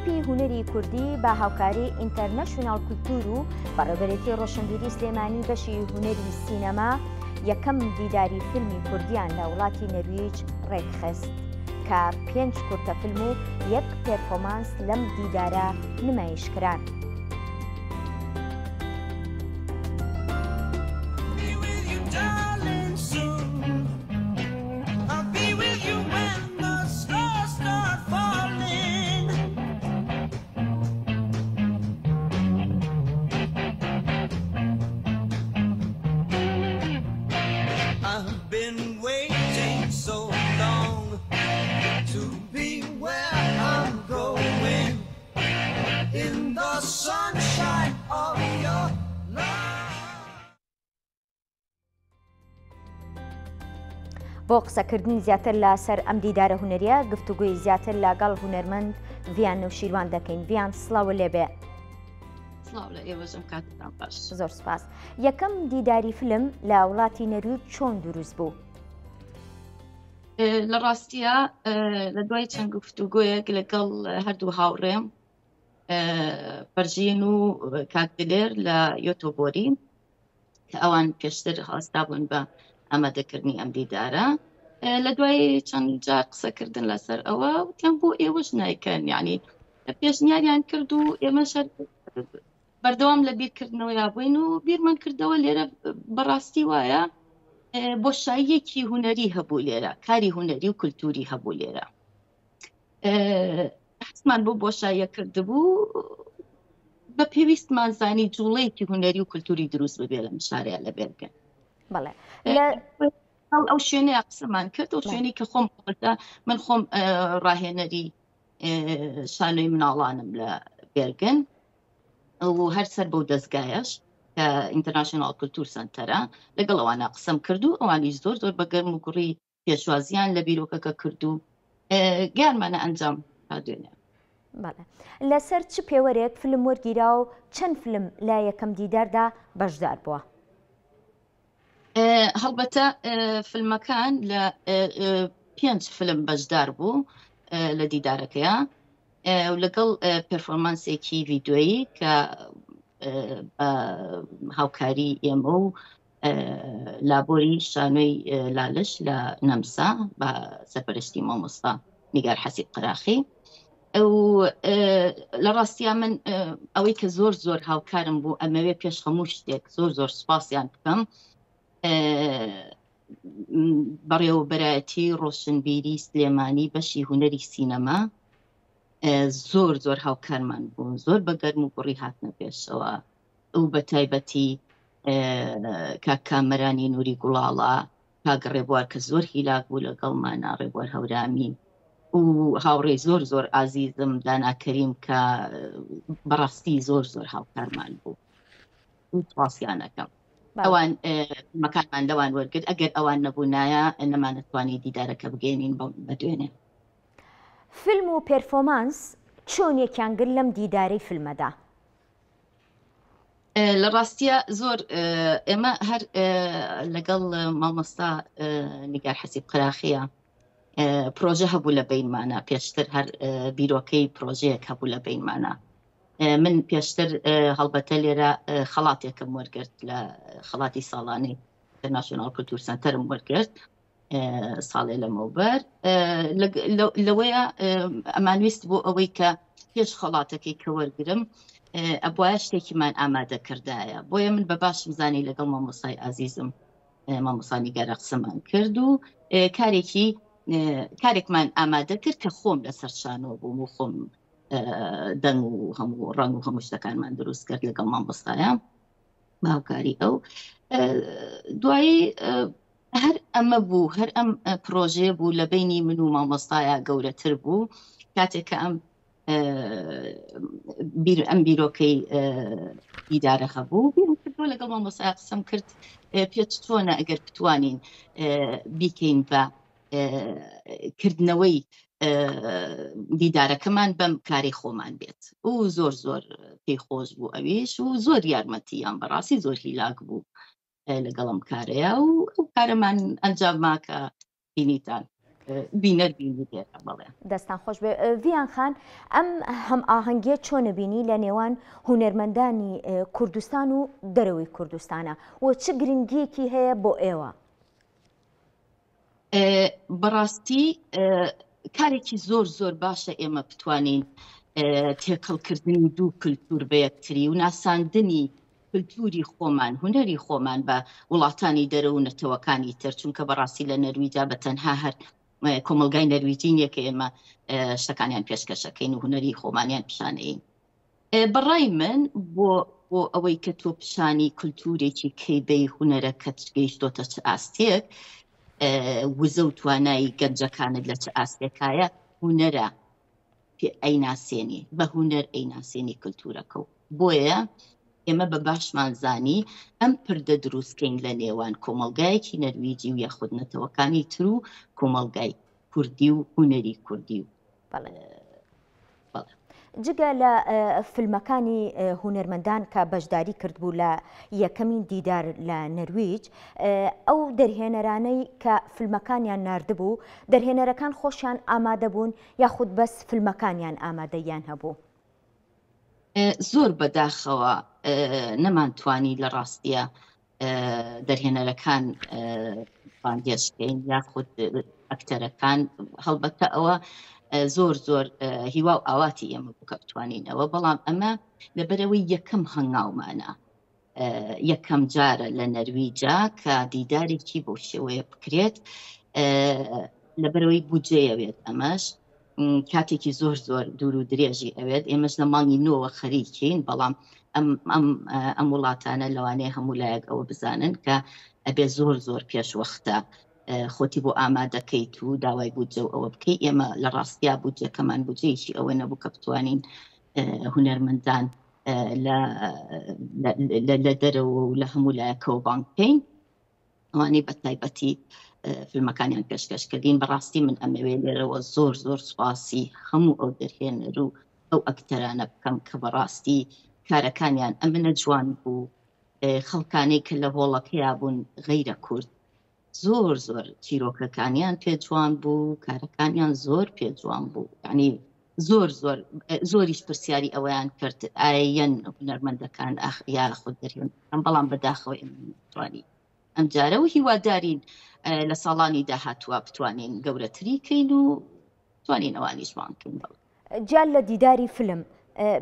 کلیپی هونەری کوردی بە هاوکاری ئینتەرنەشنال کولتور و بەڕێوەبەرێتی ڕۆشنبیری سلێمانی بەشی هونەری سینەما یەکەم دیداری فیلمی کوردیان لە وڵاتی نەرویج ڕێکخست کە 5 کورتە فیلم و 1 پێرفۆمانس لەم دیدارە نمایشکران. بۆ قسەکردنی زیاتر لەسەر ئەم دیدارە هونەریە گفتوگوی زیاتر لەگەڵ هونەرمەند ڤیان نەوشیروان دەکەین. ڤیان سڵاو لێبێ. زۆر سپاس. یەکەم دیداری فیلم لە وڵاتی نەرویج چۆن دروست بوو؟ لە ڕاستیە لە دوای چەند گفتوگۆیەک لەگەڵ هەردوو هاوڕێم پەرژین و کاکدلێر لە یۆتۆبۆری کە ئەوان پێشتر هەستا بوون بە ئامادەکردنی ئەم دیدارە، لە دوای چەند جار قسەکردن لەسەر ئەوە وتیان بۆ ئێوەش نایکەن، یعنی پێشنیاریان کرد و ئێمەش بەردەوام لە بیرکردنەوەیا بووین و بیرمان کردەوە لێرە بەڕاستی وایە بۆشاییەکی هونەری هەبوو لێرە، کاری هونەری و کولتوری هەبوو لێرە. حسمان بۆ بۆشاییە کردبوو بە پێویستمان زانی جوڵەیەکی هونەری و کولتوری دروست ببێ لە شارەیە لە بێرگن. بەڵێ ئەو شوێنەیە قسەمان کرد و شوێنی کە خۆم من خۆم ڕاهێنەری شانۆی مناڵانم لە بێرگن و هەر سەر بەو دەستگایەش کە ئینتەرناشنال کولتور سنتەرە لەگەڵ ئەوانە قسەم کرد و ئەوانیش زۆر زۆر بە گەرم و گوڕی پێشوازیان لە بیرۆکەکە کرد و گیانمانە ئەنجام تا دوێنێ. لەسەر چ پێوەرێک فیلم وەرگیرا و چەند فیلم لە یەکەم دیداردا بەشدار بووە؟ هەڵبەتە فیلمەکان لە 5 فیلم بەشدار بوو لە دیدارەکەیە و لەگەڵ پێرفۆرمانسێکی ڤیدیۆیی کە هاوکاری ئێمە و لابۆری شانۆی لالش لە نەمسا بە سەرپەرشتی مامۆستا نیگار حەسیب قەراخی. و لە ڕاستیە من ئەوەی کە زۆر زۆر هاوکارم بوو ئەمەوێ پێش هەموو شتێک زۆر زۆر سوپاسیان بکەم بەڕێوەبەرایەتی ڕۆشنبیری سلێمانی بەشی هونەری سینەما زۆر زۆر هاوکارمان بوون، زۆر بە گەرم و گوڕی هاتنە پێشەوە و بە تایبەتی کاک کامەرانی نووری گوڵاڵە، کاک ڕێبوار کە زۆر هیلاک بوو لەگەڵمانە، ڕێبوار هەورامی و هاوڕێی زۆر زۆر ئازیزم دانا کەریم کە بەڕاستی زۆر زۆر هاوکارمان بوو و سوپاسیانەکەم. ئەوان مەکانمان لەوان وەرگرت، ئەگەر ئەوان نەبوونایە نەمانەتوانی دیدارەکە بگەێنین بە دوێنێ. فیلم و پێرفۆمانس چۆن یەکیان گر لەم دیدارەی فیلمەدا؟ لە ڕاستیە زۆر ئێمە هەر لەگەڵ مامۆستا نیگار حەسیب قەراخیە پرۆژە هەبوو لە بینمانە، پێشتر هەر بیرۆکەی پرۆژەیەک هەبوو لە بینمانە. من پێشتر هەڵبەتە لێرە خەڵاتێکم وەرگرت لە خەڵاتی ساڵانەی ئینتەرناشنال کولتور سنتەرم وەرگرت ساڵێ لەمەوبەر. لەوەیە ئەمانویست بۆ ئەوەی کە پێش خەڵاتەکەی کە وەرگرم ئەبوایە شتێکیمان ئامادەکردایە، بۆیە من بە باشم زانی لەگەڵ مامۆسای ئازیزم مامۆستا نیگارە قسەمان کرد و کارێکمان ئامادە کرد کە خۆم لەسەر شانۆ بووم و خۆم دەنگ و هەموو ڕنگ و هەموو شتەکانمان دروست کرد لەگەڵ مامۆستایە باوکاری ئەو. دوایی هەر ئەمە بوو، هەر ئەم پرۆژێ بوو لە بینی من و مامۆستایە گەورەتر بوو کاتێک کە ئەم بیرۆکەی دیدارە هەبوو کردووە لەگەڵ مامۆستایە قسەم کرد پێچ چۆنە ئەگەر بتوانین بیکەین بە کردنەوەی دیدارەکەمان بەم کاری خۆمان بێت و زۆر زۆر پێی خۆش بوو ئەویش و زۆر یارمەتیان بەڕاستی زۆر هیلاک بوو لەگەڵم کارەیە و ئەو کارەمان ئەنجام ماکە بینیتان. بینەر بینی لێرە بەڵێ. دەستان خۆش بێ. ڤیان خان، ئەم هەم ئاهەنگیە چۆنە بینی لە نێوان هونەرمەندانی کوردستان و دەرەوەی کوردستانە و چ گرنگیەکی هەیە بۆ ئێوە؟ بەڕاستی کارێکی زۆر باشە ئێمە بتوانین تێکەڵکردنی دوو کللتور بە یەکتری و ناساندنی کللتوری خۆمان، هوەری خۆمان بە وڵاتانی دەرە و نەتەوەکانی تر، چونکە بەڕاستی لە نەرویجا بە تەنها هەر کۆمەلگای نەرویجینیە کە ئێمە شتەکانیان پێشکەشەکەین و هوەری خۆمانیان پیشانەین. بەڕای من بۆ ئەوەی کە تۆ پیشانی کللتورێکی کەیبەی هوەرەکەت گەیشتۆتە چ ئاستێک، وزە و توانایی گەنجەکانت لە چه ئاستێکایە، هوەرە ئەیناسێنی، بە هوەر ئەیناسێنی کللتورەکە و بۆیە ئێمە بە باشمان زانی ئەم پردە دروستکەین لە نێوان کۆمەلگایەکی نەرویجی و یاخود نەتەوەکانی تر و کۆمەلگای کوردی و هوەری کوردی و جگە لە فیلمەکانی هونەرمەندان کە بەشداری کردبوو لە یەکەمین دیدار لە نەرویج، ئەو دەرهێنەرانەی کە فیلمەکانیان ناردبوو دەرهێنەرەکان خۆشیان ئامادە بوون یاخود بەس فیلمەکانیان ئامادەیان هەبوو؟ زۆر بەداخەوە نەمانتوانی لە ڕاستیە دەرهێنەرەکان باندێشکەین یاخود ئەکتەرەکان، هەڵبەتە ئەوە زۆر هیوا و ئاواتی ئێمە بکە بتوانینەوە، بەڵام ئەمە لەبەرەوەی یەکەم هەنگاومانە، یەکەم جارە لە نەرویجا کە دیدارێکی بۆ شێوەیە بکرێت، لەبەرەوەی بودجەیەوێت، ئەمەش کاتێکی زۆر دوور و درێژی ئەوێت. ئێمەش لە مانگی نۆوە خەریکین، بەڵام ئەم وڵاتانە لەوانەیە هەموو لایەک ئەوە بزانن کە ئەبێ زۆر پێشوەختە خۆتی بۆ ئامادەکەیت و داوای بودجە و ئەوە بکەیت. ئێمە لە ڕاستیا بودجەکەمان بودجەیەکی ئەوە نەبوو کە بتوانین هونەرمەندان لە دەرەوە و لە هەموو لایەکەوە بانگ بکەین، ئەوانەی بە تایبەتی فیلمەکانیان پێشکەشکردین. بەڕاستی من ئەمەوێ لێرەوە زۆر سوپاسی هەموو ئەو دەرهێنەر و ئەو ئەکتەرانە بکەم کە بەڕاستی کارەکانیان ئەمنە جوان بوو، خەڵکانەی کە لە هۆڵەکەیا بوون غەیرە کورد زۆر چیرۆکەکانیان پێ جوان بوو، کارەکانیان زۆر پێ جوان بوو، یعنی زۆریش پرسیاری ئەوەیان کرد ئایەن هونەرمەندەکان یاخود دەرهێنەرەکان، بەڵام بەداخەوە ئێمە نەتوانی ئەم جارە و هیوادارین لە ساڵانی داهاتوە بتوانین گەورەتری کەین و توانین ئەوانیشمان بکەین. جال لە دیداری فیلم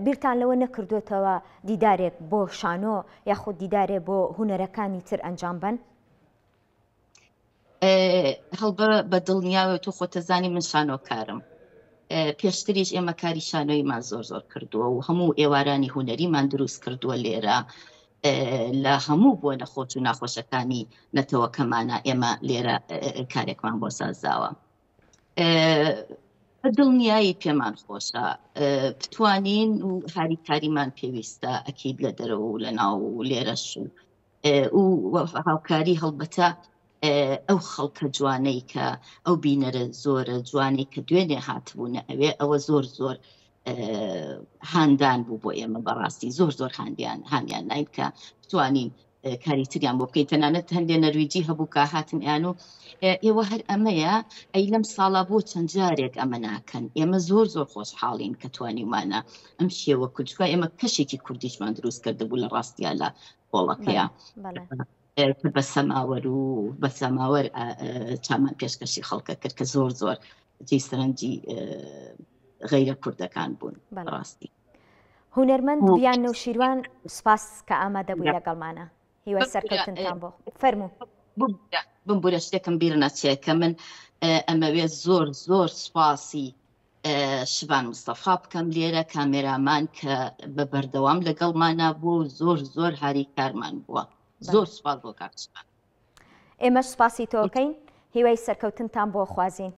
بیرتان لەوە نەکردوێتەوە دیدارێک بۆ شانۆ یاخود دیدارێک بۆ هونەرەکانی تر ئەنجام بن؟ هەڵبە بە دڵنیاوە تۆ خۆتەزانی من شانۆکارم، پێشتریش ئێمە کاری شانۆیمان زۆر کردووە و هەموو ئێوارانی هوەریمان دروست کردووە لێرە لە هەموو بۆ نەخۆش و ناخۆشەکانی نەتەوەکەمانە ئێمە لێرە کارێکمان بۆ سازاوە. بە دڵنیایی پێمان خۆشە بتوانین و هاریکاریمان پێویستە ئەکید لە دەرەوە و لە ناو و لێرەش و هاوکاری هەڵبەتە ئەو خەڵکە جوانەی کە ئەو بینەرە زۆرە جوانەی کە دوێنێ هاتبوونە ئەوێ ئەوە زۆر هاندان بوو بۆ ئێمە، بەڕاستی زۆر هاندیان ناین کە بتوانین کاری تریان بۆ بکەین. تەنانەت هەندێک نەرویجی هەبوو کە هاتن یان و ئێوە هەر ئەمەیە ئەی لەم ساڵا بۆ چەند جارێک ئەمە ناکەن. ئێمە زۆر خۆشحاڵین کە توانیمانە ئەم شێوە کوچکە ئێمە کەشێکی کوردیشمان دروست کرده بوو لە ڕاستیا لە وڵەکەیە بە سەماوەر و بە سەماوەر چامان پێشکەشی خەڵکە کرد کە زۆر جێسەرەنجی غەیرە کوردەکان بوون. ڕاستی هونەرمەند ڤیان نەوشیروان سپاس کە ئامادە بووی لەگەڵمانە، هیوای سەرکەوتنتان بۆ. فەرموو بمبورە شتێکم بیر نەچێت کە من ئەمەوێت زۆر سپاسی شیوان مستەفا بکەم لێرە کامێرامان کە بە بەردەوام لەگەڵمانە بوو، زۆر هاریکارمان بووە. زۆر سپاس بۆ کاکشمان. ئێمەش سپاسی تۆکەین، هیوای سەرکەوتنتان بۆ خوازین.